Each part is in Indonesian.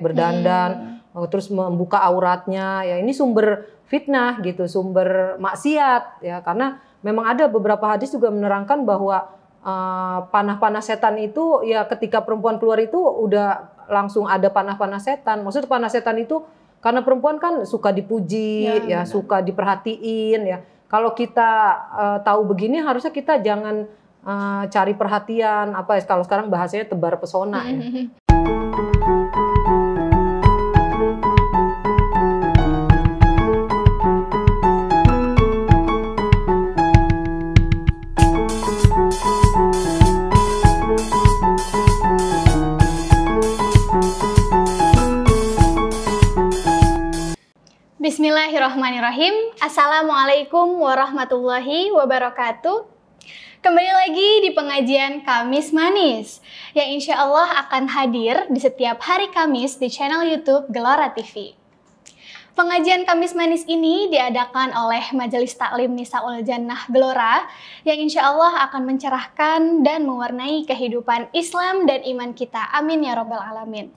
berdandan, terus membuka auratnya. Ya ini sumber fitnah gitu, sumber maksiat ya, karena memang ada beberapa hadis juga menerangkan bahwa panah-panah setan itu ya ketika perempuan keluar itu udah langsung ada panah-panah setan. Maksudnya panah setan itu karena perempuan kan suka dipuji ya suka diperhatiin ya. Kalau kita tahu begini harusnya kita jangan cari perhatian apa ya, kalau sekarang bahasanya tebar pesona ya. Bismillahirrahmanirrahim. Assalamualaikum warahmatullahi wabarakatuh. Kembali lagi di pengajian Kamis Manis yang insya Allah akan hadir di setiap hari Kamis di channel YouTube Gelora TV. Pengajian Kamis Manis ini diadakan oleh Majelis Taklim Nisaul Jannah Gelora yang insya Allah akan mencerahkan dan mewarnai kehidupan Islam dan iman kita. Amin ya Rabbal Alamin.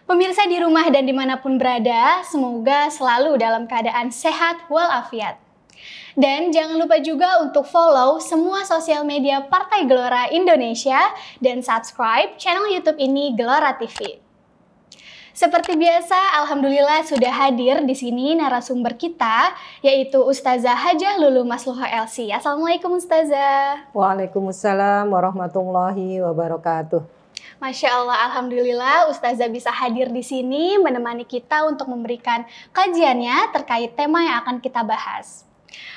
Pemirsa di rumah dan dimanapun berada, semoga selalu dalam keadaan sehat walafiat. Dan jangan lupa juga untuk follow semua sosial media Partai Gelora Indonesia dan subscribe channel YouTube ini Gelora TV. Seperti biasa, alhamdulillah sudah hadir di sini narasumber kita, yaitu Ustazah Hajah Lulu Masluha LC. Assalamualaikum Ustazah. Waalaikumsalam warahmatullahi wabarakatuh. Masya Allah, alhamdulillah Ustazah bisa hadir di sini menemani kita untuk memberikan kajiannya terkait tema yang akan kita bahas.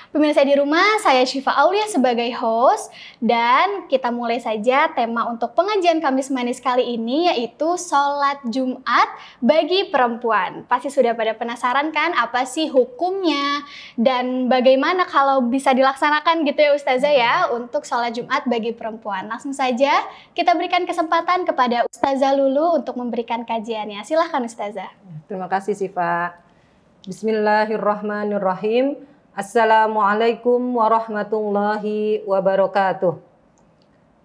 Pemirsa di rumah, saya Syifa Aulia sebagai host dan kita mulai saja tema untuk pengajian Kamis Manis kali ini yaitu sholat Jumat bagi perempuan. Pasti sudah pada penasaran kan apa sih hukumnya dan bagaimana kalau bisa dilaksanakan gitu ya Ustazah ya untuk sholat Jumat bagi perempuan. Langsung saja kita berikan kesempatan kepada Ustazah Lulu untuk memberikan kajiannya. Silahkan Ustazah. Terima kasih Syifa. Bismillahirrahmanirrahim. Assalamualaikum warahmatullahi wabarakatuh.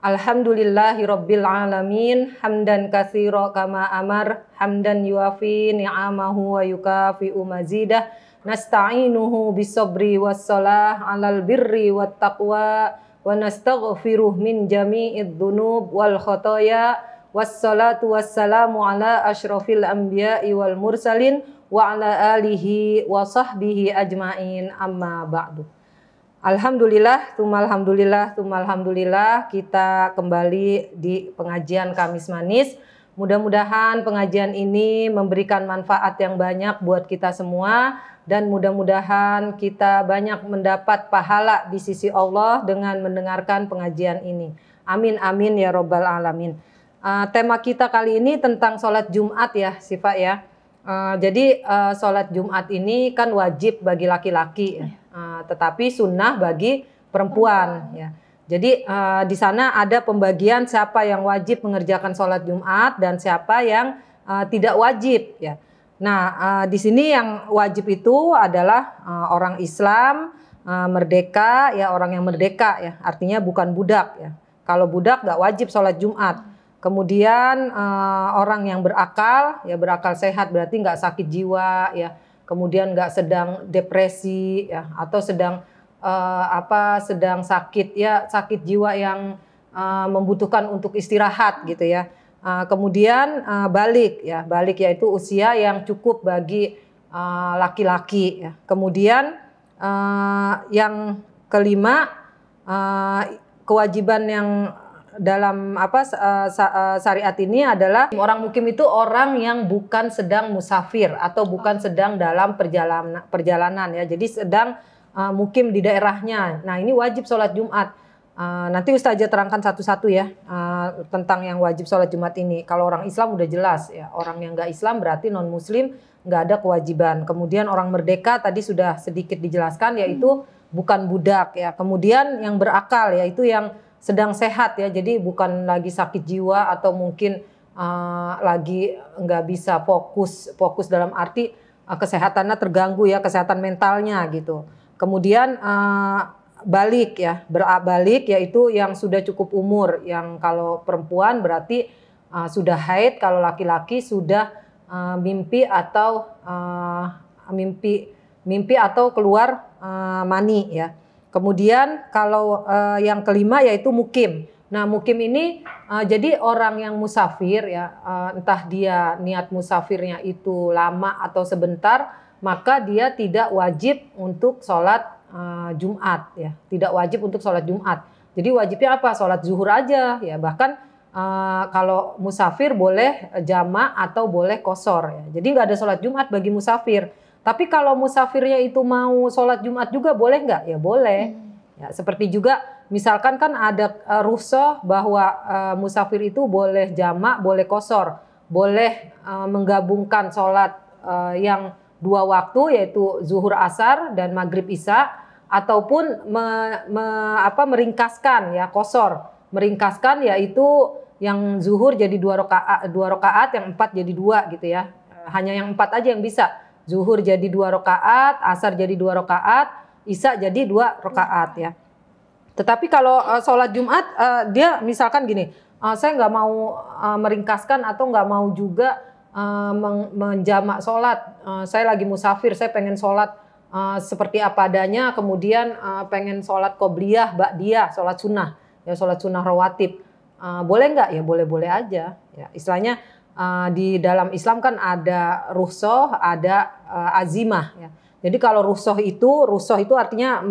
Alhamdulillahi rabbil alamin. Hamdan katsira kama amar. Hamdan yuafi ni'amahu wa yukafi'u mazidah. Nasta'inuhu bisabri wassalah alal birri wat taqwa. Wa nastaghfiruh min jami'id dhunub wal khotoya. Wassalatu wassalamu ala ashrafil anbiya'i wal mursalin. Wa ala alihi wa sahbihi ajma'in amma ba'du. Alhamdulillah, alhamdulillah kita kembali di pengajian Kamis Manis. Mudah-mudahan pengajian ini memberikan manfaat yang banyak buat kita semua dan mudah-mudahan kita banyak mendapat pahala di sisi Allah dengan mendengarkan pengajian ini. Amin amin ya Rabbal Alamin. Tema kita kali ini tentang sholat Jumat ya Syifa ya. Jadi sholat Jumat ini kan wajib bagi laki-laki, tetapi sunnah bagi perempuan. Ya. Jadi di sana ada pembagian siapa yang wajib mengerjakan sholat Jumat dan siapa yang tidak wajib. Ya. Nah di sini yang wajib itu adalah orang Islam merdeka, ya orang yang merdeka ya, artinya bukan budak. Ya. Kalau budak nggak wajib sholat Jumat. Kemudian orang yang berakal, ya berakal sehat berarti nggak sakit jiwa, ya. Kemudian nggak sedang depresi, ya, atau sedang sedang sakit, ya sakit jiwa yang membutuhkan untuk istirahat, gitu ya. Kemudian balik, ya balik yaitu usia yang cukup bagi laki-laki. Ya. Kemudian yang kelima kewajiban yang dalam syariat ini adalah orang mukim itu orang yang bukan sedang musafir atau bukan sedang dalam perjalanan ya. Jadi sedang mukim di daerahnya. Nah, ini wajib sholat Jumat. Nanti Ustazah terangkan satu-satu ya tentang yang wajib sholat Jumat ini. Kalau orang Islam udah jelas ya. Orang yang nggak Islam berarti non Muslim nggak ada kewajiban. Kemudian orang merdeka tadi sudah sedikit dijelaskan yaitu bukan budak ya. Kemudian yang berakal yaitu yang sedang sehat ya, jadi bukan lagi sakit jiwa atau mungkin lagi nggak bisa fokus dalam arti kesehatannya terganggu ya, kesehatan mentalnya gitu. Kemudian balik ya, balik yaitu yang sudah cukup umur, yang kalau perempuan berarti sudah haid, kalau laki-laki sudah mimpi atau mimpi atau keluar mani ya. Kemudian kalau yang kelima yaitu mukim. Nah, mukim ini jadi orang yang musafir ya, entah dia niat musafirnya itu lama atau sebentar, maka dia tidak wajib untuk sholat Jumat ya, tidak wajib untuk sholat Jumat. Jadi wajibnya apa? Sholat zuhur aja ya. Bahkan kalau musafir boleh jama' atau boleh qosor ya. Jadi nggak ada sholat Jumat bagi musafir. Tapi kalau musafirnya itu mau sholat Jumat juga boleh nggak? Ya boleh. Ya, seperti juga misalkan kan ada rukhsah bahwa musafir itu boleh jama', boleh qosor, boleh menggabungkan sholat yang 2 waktu yaitu zuhur asar dan maghrib isya, ataupun meringkaskan ya qosor, meringkaskan yaitu yang zuhur jadi 2 rakaat, yang 4 jadi 2 gitu ya. Hanya yang 4 aja yang bisa. Zuhur jadi 2 rakaat, asar jadi 2 rakaat, isya jadi 2 rakaat ya. Tetapi kalau sholat Jumat dia misalkan gini, saya nggak mau meringkaskan atau nggak mau juga menjamak sholat. Saya lagi musafir, saya pengen sholat seperti apa adanya, kemudian pengen sholat qobliyah, ba'diyah, sholat sunnah, ya sholat sunnah rawatib. Boleh nggak? Ya boleh-boleh aja. Ya, istilahnya di dalam Islam kan ada rukhsah, ada azimah. Ya. Jadi kalau rukhsah itu artinya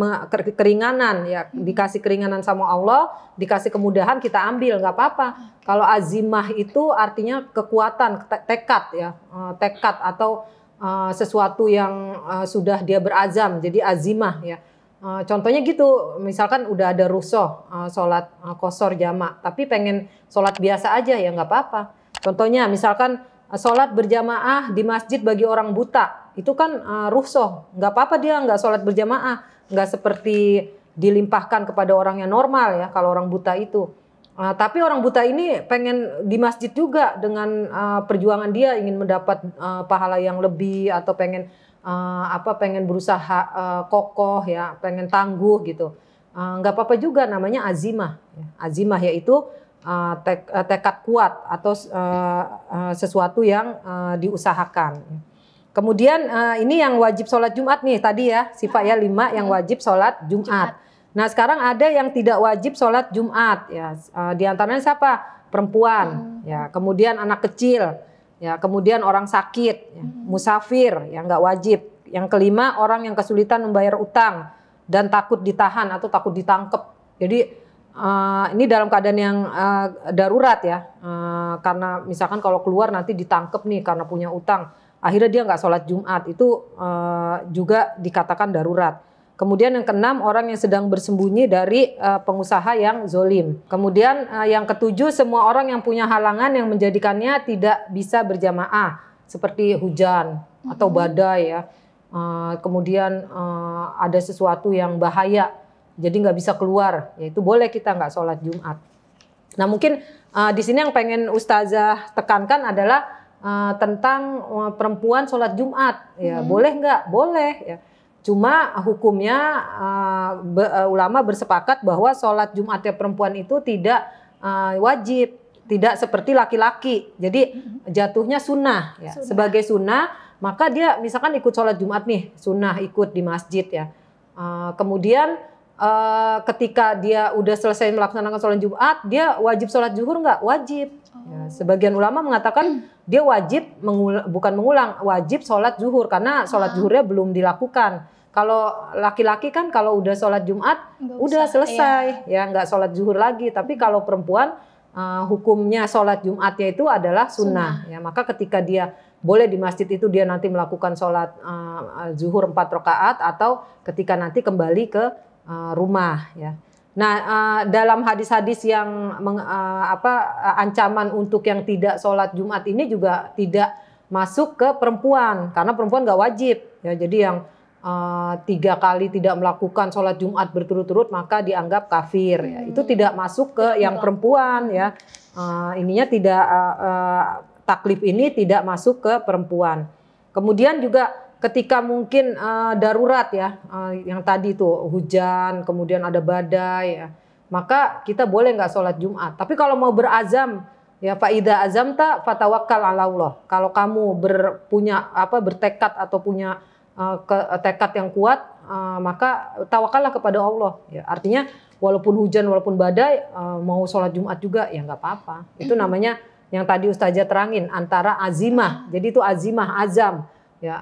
keringanan. Ya, dikasih keringanan sama Allah, dikasih kemudahan kita ambil, nggak apa-apa. Kalau azimah itu artinya kekuatan, tekad ya, tekad atau sesuatu yang sudah dia berazam. Jadi azimah ya. Contohnya gitu, misalkan udah ada rukhsah sholat qosor jama', tapi pengen sholat biasa aja ya nggak apa-apa. Contohnya misalkan sholat berjamaah di masjid bagi orang buta, itu kan rukhsah, nggak apa-apa dia nggak sholat berjamaah, nggak seperti dilimpahkan kepada orang yang normal ya kalau orang buta itu. Tapi orang buta ini pengen di masjid juga dengan perjuangan dia ingin mendapat pahala yang lebih atau pengen pengen berusaha kokoh ya, pengen tangguh gitu. Nggak apa-apa juga, namanya azimah. Azimah yaitu tekad kuat atau sesuatu yang diusahakan. Kemudian ini yang wajib sholat Jumat nih tadi ya, sifat ya 5 yang wajib sholat Jumat. Nah sekarang ada yang tidak wajib sholat Jumat ya, di antaranya siapa? Perempuan, ya, kemudian anak kecil. Ya, kemudian orang sakit, ya, musafir yang nggak wajib. Yang kelima, orang yang kesulitan membayar utang dan takut ditahan atau takut ditangkep. Jadi ini dalam keadaan yang darurat ya, karena misalkan kalau keluar nanti ditangkep nih karena punya utang. Akhirnya dia nggak sholat Jumat, itu juga dikatakan darurat. Kemudian yang keenam, orang yang sedang bersembunyi dari pengusaha yang zolim. Kemudian yang ketujuh, semua orang yang punya halangan yang menjadikannya tidak bisa berjamaah, seperti hujan atau badai ya. Kemudian ada sesuatu yang bahaya, jadi nggak bisa keluar, yaitu boleh kita nggak sholat Jumat. Nah mungkin di sini yang pengen Ustazah tekankan adalah tentang perempuan sholat Jumat, ya boleh nggak? Boleh ya. Cuma hukumnya ulama bersepakat bahwa sholat Jumatnya perempuan itu tidak wajib, tidak seperti laki-laki. Jadi jatuhnya sunnah, ya. Sebagai sunnah, maka dia misalkan ikut sholat Jumat nih, sunnah ikut di masjid ya. Kemudian ketika dia udah selesai melaksanakan sholat Jumat, dia wajib sholat zuhur nggak? Wajib. Ya, sebagian ulama mengatakan dia wajib bukan mengulang, wajib sholat zuhur karena sholat zuhurnya belum dilakukan. Kalau laki-laki kan kalau udah sholat Jumat udah selesai, ya nggak sholat zuhur lagi. Tapi kalau perempuan hukumnya sholat Jumatnya itu adalah sunnah. Ya, maka ketika dia boleh di masjid itu dia nanti melakukan sholat zuhur 4 rakaat atau ketika nanti kembali ke rumah ya. Nah dalam hadis-hadis yang ancaman untuk yang tidak sholat Jumat ini juga tidak masuk ke perempuan karena perempuan nggak wajib ya. Jadi yang 3 kali tidak melakukan sholat Jumat berturut-turut maka dianggap kafir ya. Itu tidak masuk ke yang perempuan ya. Ininya tidak taklif ini tidak masuk ke perempuan. Kemudian juga ketika mungkin darurat ya, yang tadi tuh hujan, kemudian ada badai ya, maka kita boleh nggak sholat Jumat. Tapi kalau mau berazam Ya faida azamta fatawakkal ala Allah. Kalau kamu bertekad atau punya tekad yang kuat, maka tawakallah kepada Allah. Ya, artinya walaupun hujan, walaupun badai, mau sholat Jumat juga ya nggak apa-apa. Itu namanya yang tadi Ustazah terangin, antara azimah. Jadi itu azimah, azam, ya,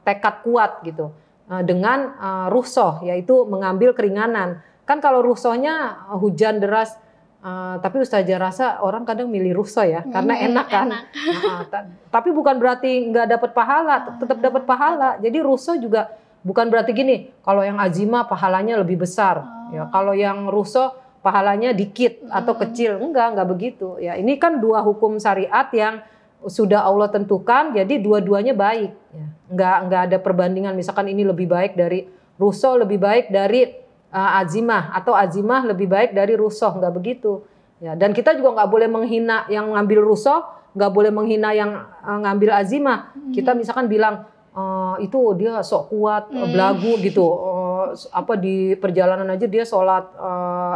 tekad kuat gitu. Dengan rukhsah, yaitu mengambil keringanan. Kan kalau rukhsahnya hujan deras, tapi Ustazah rasa orang kadang milih rukhsah ya, karena enak kan. Tapi bukan berarti nggak dapat pahala, tetap dapat pahala. Jadi rukhsah juga bukan berarti gini, kalau yang azimah pahalanya lebih besar. Ya, kalau yang rukhsah pahalanya dikit atau kecil, enggak begitu. Ya, ini kan dua hukum syariat yang sudah Allah tentukan, jadi dua-duanya baik. Ya, enggak ada perbandingan. Misalkan ini lebih baik dari rukhsah, lebih baik dari azimah, atau azimah lebih baik dari rukhsah, enggak begitu. Ya, dan kita juga enggak boleh menghina yang ngambil rukhsah, enggak boleh menghina yang ngambil azimah. Kita misalkan bilang itu dia sok kuat, belagu gitu. Di perjalanan aja dia sholat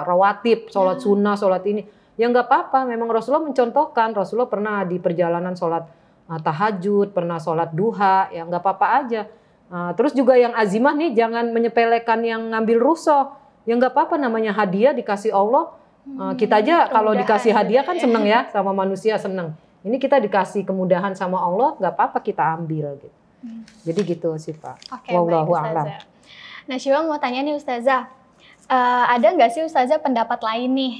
rawatib, sholat sunnah, sholat ini. Ya nggak apa-apa, memang Rasulullah mencontohkan. Rasulullah pernah di perjalanan sholat tahajud, pernah sholat duha, ya nggak apa-apa aja. Terus juga yang azimah nih, jangan menyepelekan yang ngambil rukhsah. Ya nggak apa-apa, namanya hadiah dikasih Allah. Kita aja kalau dikasih hadiah kan seneng ya, sama manusia seneng. Ini kita dikasih kemudahan sama Allah, nggak apa-apa kita ambil gitu. Jadi gitu sih Pak. Wallahu a'lam. Nah, Syifa mau tanya nih Ustazah, ada nggak sih Ustazah pendapat lain nih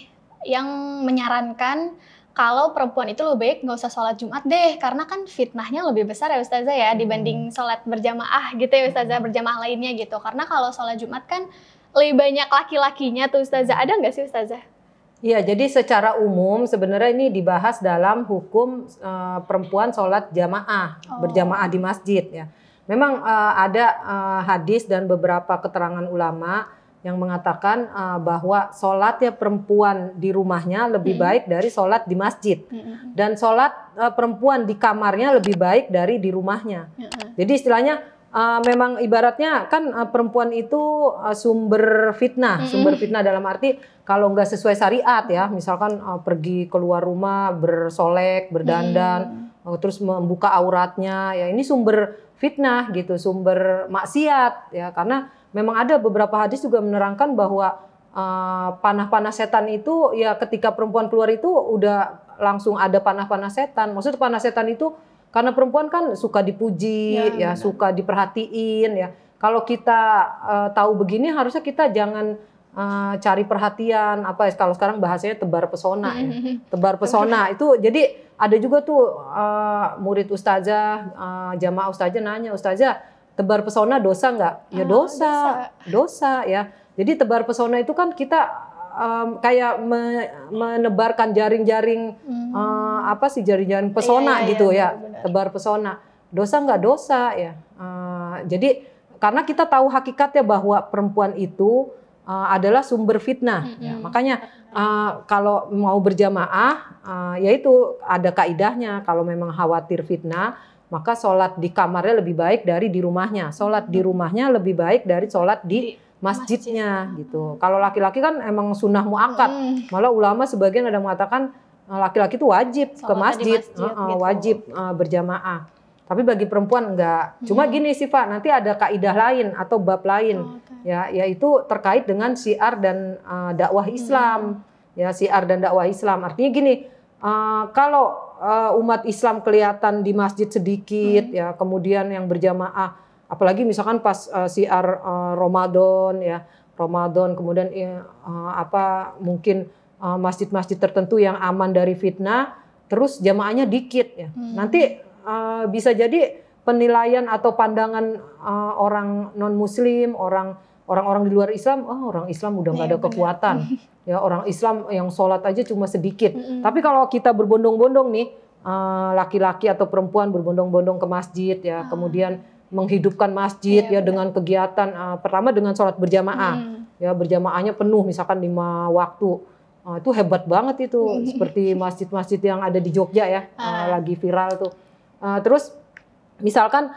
yang menyarankan kalau perempuan itu lebih baik nggak usah sholat Jumat deh, karena kan fitnahnya lebih besar ya Ustazah ya dibanding sholat berjamaah gitu ya Ustazah, berjamaah lainnya gitu. Karena kalau sholat Jumat kan lebih banyak laki-lakinya tuh Ustazah. Ada nggak sih Ustazah? Iya, jadi secara umum sebenarnya ini dibahas dalam hukum perempuan sholat jamaah, berjamaah di masjid ya. Memang ada hadis dan beberapa keterangan ulama yang mengatakan bahwa sholatnya perempuan di rumahnya lebih baik dari sholat di masjid. Dan sholat perempuan di kamarnya lebih baik dari di rumahnya. Jadi istilahnya memang ibaratnya kan perempuan itu sumber fitnah dalam arti kalau nggak sesuai syariat ya, misalkan pergi keluar rumah bersolek, berdandan, terus membuka auratnya, ya ini sumber fitnah gitu, sumber maksiat ya, karena memang ada beberapa hadis juga menerangkan bahwa panah-panah setan itu ya ketika perempuan keluar itu udah langsung ada panah-panah setan. Maksudnya panah setan itu karena perempuan kan suka dipuji ya suka diperhatiin ya. Kalau kita tahu begini harusnya kita jangan cari perhatian kalau sekarang bahasanya tebar pesona ya. Tebar pesona itu jadi ada juga tuh murid ustazah, jamaah ustazah nanya, "Ustazah, tebar pesona dosa nggak?" Ya dosa ya. Jadi tebar pesona itu kan kita kayak menebarkan jaring-jaring jaring-jaring pesona gitu ya. Benar. Tebar pesona. Dosa nggak? Dosa ya. Jadi karena kita tahu hakikatnya bahwa perempuan itu adalah sumber fitnah. Ya, makanya kalau mau berjamaah, yaitu ada kaidahnya. Kalau memang khawatir fitnah, maka sholat di kamarnya lebih baik dari di rumahnya. Sholat di rumahnya lebih baik dari sholat di masjidnya gitu. Kalau laki-laki kan emang sunnah muakkad. Malah ulama sebagian ada mengatakan laki-laki itu wajib ke masjid gitu. Wajib berjamaah. Tapi bagi perempuan enggak. Cuma gini sih Pak, nanti ada kaidah lain atau bab lain ya, yaitu terkait dengan syiar dan dakwah Islam. Ya, syiar dan dakwah Islam. Artinya gini, kalau umat Islam kelihatan di masjid sedikit ya, kemudian yang berjamaah, apalagi misalkan pas syiar Ramadan ya, kemudian mungkin masjid-masjid tertentu yang aman dari fitnah, terus jamaahnya dikit ya. Nanti bisa jadi penilaian atau pandangan orang non Muslim, orang-orang di luar Islam, orang Islam udah nggak ada kekuatan, ya orang Islam yang sholat aja cuma sedikit. Tapi kalau kita berbondong-bondong nih, laki-laki atau perempuan berbondong-bondong ke masjid, ya kemudian menghidupkan masjid ya dengan kegiatan pertama dengan sholat berjamaah, ya berjamaahnya penuh misalkan 5 waktu. Itu hebat banget itu, seperti masjid-masjid yang ada di Jogja ya, lagi viral tuh. Terus misalkan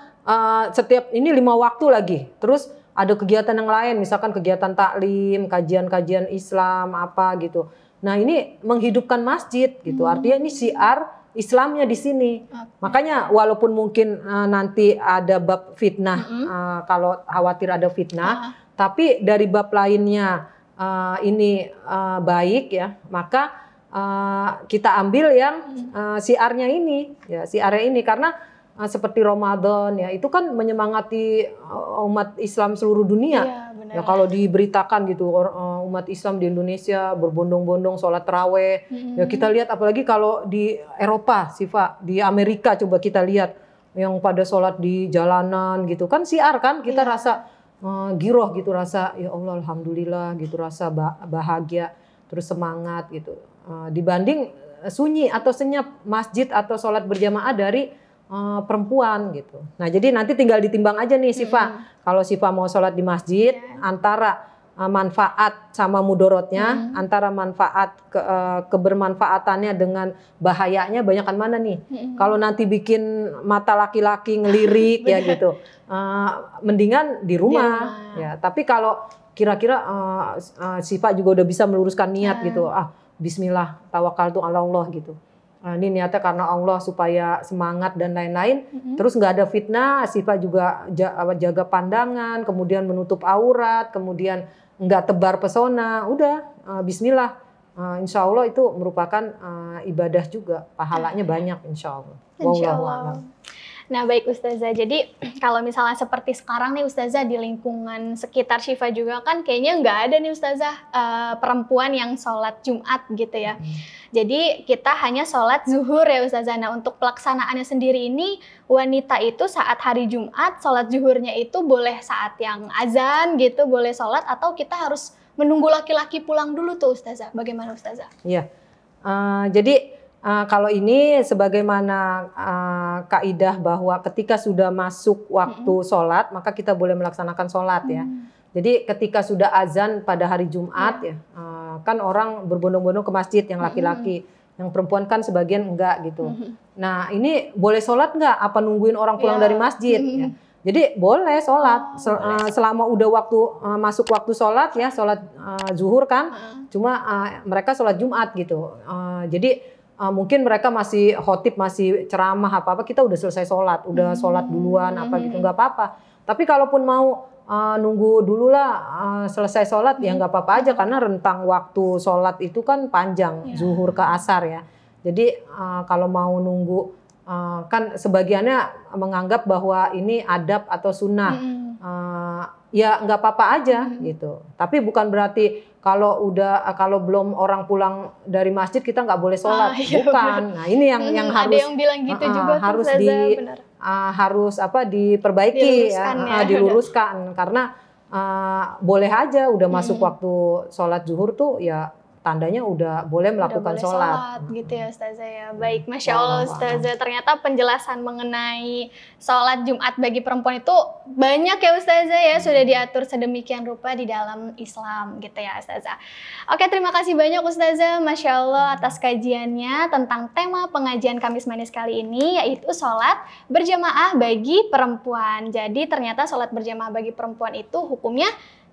setiap ini 5 waktu lagi, terus ada kegiatan yang lain, misalkan kegiatan taklim, kajian-kajian Islam apa gitu. Nah ini menghidupkan masjid gitu. Artinya ini syiar Islamnya di sini. Makanya walaupun mungkin nanti ada bab fitnah, kalau khawatir ada fitnah, tapi dari bab lainnya ini baik ya, maka kita ambil yang syiarnya ini, ya syiarnya ini karena seperti Ramadan ya itu kan menyemangati umat Islam seluruh dunia. Ya kalau diberitakan gitu umat Islam di Indonesia berbondong-bondong sholat taraweh, ya kita lihat apalagi kalau di Eropa, Siva, di Amerika coba kita lihat yang pada sholat di jalanan gitu kan syiar kan kita rasa giroh gitu, rasa ya Allah alhamdulillah gitu, rasa bahagia terus semangat gitu dibanding sunyi atau senyap masjid atau sholat berjamaah dari perempuan gitu. Nah jadi nanti tinggal ditimbang aja nih Siva. Kalau Siva mau sholat di masjid antara manfaat sama mudorotnya, antara manfaat kebermanfaatannya dengan bahayanya banyakan mana nih? Kalau nanti bikin mata laki-laki ngelirik ya gitu, mendingan di rumah. Ya. Tapi kalau kira-kira Siva juga udah bisa meluruskan niat gitu, Bismillah tawakaltu ala Allah gitu. Ini niatnya karena Allah supaya semangat dan lain-lain. Terus nggak ada fitnah, Siva juga jaga pandangan, kemudian menutup aurat, kemudian nggak tebar pesona. Udah, Bismillah. Insya Allah itu merupakan ibadah juga, pahalanya banyak Insya Allah. Insya Allah. Nah baik Ustazah, jadi kalau misalnya seperti sekarang nih Ustazah di lingkungan sekitar Syifa juga kan kayaknya nggak ada nih Ustazah perempuan yang sholat Jumat gitu ya. Jadi kita hanya sholat zuhur ya Ustazah. Nah untuk pelaksanaannya sendiri ini wanita itu saat hari Jumat sholat zuhurnya itu boleh saat yang azan gitu boleh sholat atau kita harus menunggu laki-laki pulang dulu tuh Ustazah. Bagaimana Ustazah? Iya, jadi kalau ini sebagaimana kaidah bahwa ketika sudah masuk waktu sholat maka kita boleh melaksanakan sholat ya. Jadi ketika sudah azan pada hari Jumat ya kan orang berbondong-bondong ke masjid yang laki-laki, yang perempuan kan sebagian enggak gitu. Nah ini boleh sholat enggak? Apa nungguin orang pulang dari masjid? Ya. Jadi boleh sholat selama udah waktu masuk waktu sholat ya sholat zuhur kan. Cuma mereka sholat Jumat gitu. Jadi mungkin mereka masih khotib, masih ceramah apa-apa, kita udah selesai sholat, udah sholat duluan apa gitu, nggak apa-apa. Tapi kalaupun mau nunggu dulu lah selesai sholat ya nggak apa-apa aja karena rentang waktu sholat itu kan panjang, zuhur ke asar ya. Jadi kalau mau nunggu kan sebagiannya menganggap bahwa ini adab atau sunnah, ya nggak apa-apa aja gitu. Tapi bukan berarti kalau belum orang pulang dari masjid kita nggak boleh sholat, bukan. Nah ini yang harus ada yang bilang gitu juga harus diperbaiki diluruskan karena boleh aja udah masuk waktu sholat zuhur tuh ya tandanya udah boleh melakukan sholat gitu ya Ustazah ya. Baik, Masya Allah Ustazah, ternyata penjelasan mengenai sholat Jumat bagi perempuan itu banyak ya Ustazah ya, sudah diatur sedemikian rupa di dalam Islam gitu ya Ustazah. Oke, terima kasih banyak Ustazah, Masya Allah atas kajiannya tentang tema pengajian Kamis Manis kali ini, yaitu sholat berjamaah bagi perempuan. Jadi ternyata sholat berjamaah bagi perempuan itu hukumnya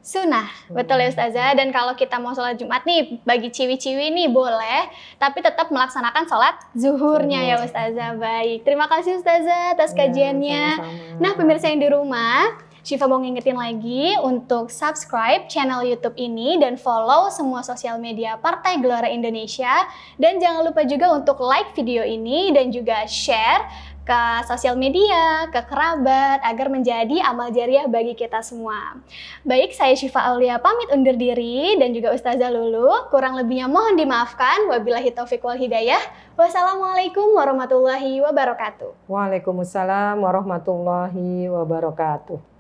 sunnah, betul ya Ustazah. Dan kalau kita mau sholat Jumat nih, bagi ciwi-ciwi nih boleh, tapi tetap melaksanakan sholat zuhurnya ya Ustazah. Baik, terima kasih Ustazah atas kajiannya. Nah pemirsa yang di rumah, Syifa mau ngingetin lagi untuk subscribe channel YouTube ini dan follow semua sosial media Partai Gelora Indonesia. Dan jangan lupa juga untuk like video ini dan juga share ke sosial media, ke kerabat, agar menjadi amal jariah bagi kita semua. Baik, saya Syifa Aulia pamit undur diri dan juga Ustazah Lulu. Kurang lebihnya mohon dimaafkan. Wabillahi taufiq wal hidayah. Wassalamualaikum warahmatullahi wabarakatuh. Waalaikumsalam warahmatullahi wabarakatuh.